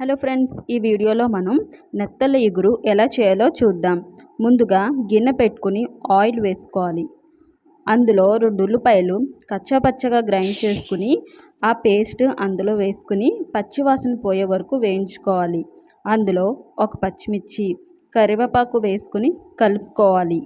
Hello friends, ఈ వీడియోలో మనం నెత్తల ఇగురు ఎలా చేయాలో చూద్దాం. ముందుగా గిన్నె పెట్టుకుని ఆయిల్ వేసుకోవాలి. అందులో 2 ఉల్లిపాయలు కచ్చాపచ్చగా గ్రైండ్ చేసుకుని ఆ పేస్ట్ అందులో వేసుకుని పచ్చివాసన పోయే వరకు వేయించుకోవాలి. అందులో ఒక పచ్చిమిర్చి, కరివేపాకు వేసుకుని కలుపుకోవాలి.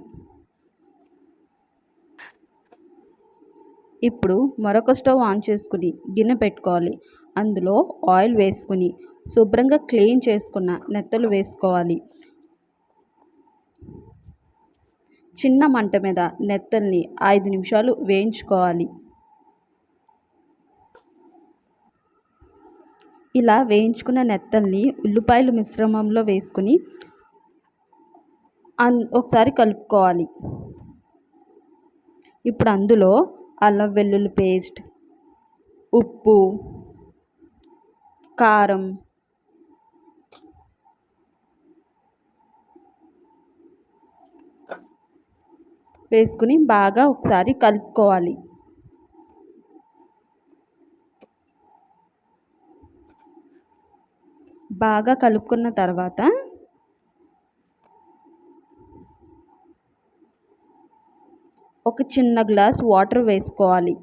ఇప్పుడు మరొక స్టవ్ ఆన్ చేసుకుని గిన్నె పెట్టుకోవాలి. అందులో ఆయిల్ వేసుకుని శుభ్రంగా క్లీన్ చేసుకున్న నెత్తలు వేసుకోవాలి. చిన్న మంట మీద నెత్తల్ని 5 నిమిషాలు వేయించుకోవాలి. ఇలా వేయించుకున్న నెత్తల్ని ఉల్లిపాయల మిశ్రమంలో వేసుకుని ఒకసారి కలుపుకోవాలి. ఇప్పుడు అందులో అల్లం వెల్లుల్లి పేస్ట్, ఉప్పు, కారం, వేసుకుని బాగా ఒకసారి కలుపుకోవాలి. బాగా కలుపుకున్న తర్వాత ఒక చిన్న గ్లాస్ వాటర్ వేసుకోవాలి.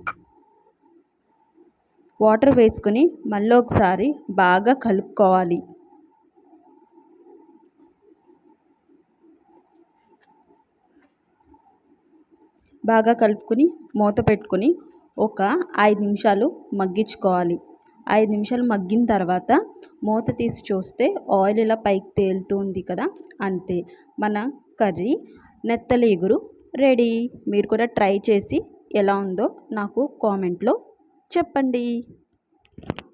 వాటర్ వేసుకుని మళ్ళీ ఒకసారి బాగా కలుపుకోవాలి. బాగా కలుపుకుని మూత పెట్టుకుని ఒక 5 నిమిషాలు మగ్గించుకోవాలి. 5 నిమిషాలు మగ్గిన తర్వాత మూత తీసి చూస్తే ఆయిల్ ఇలా పైకి తేలుతుంది కదా, అంతే. మన కర్రీ నెత్తలి ఇగురు రెడీ. మీరు కూడా ట్రై చేసి ఎలా ఉందో నాకు కామెంట్లో చెప్పండి.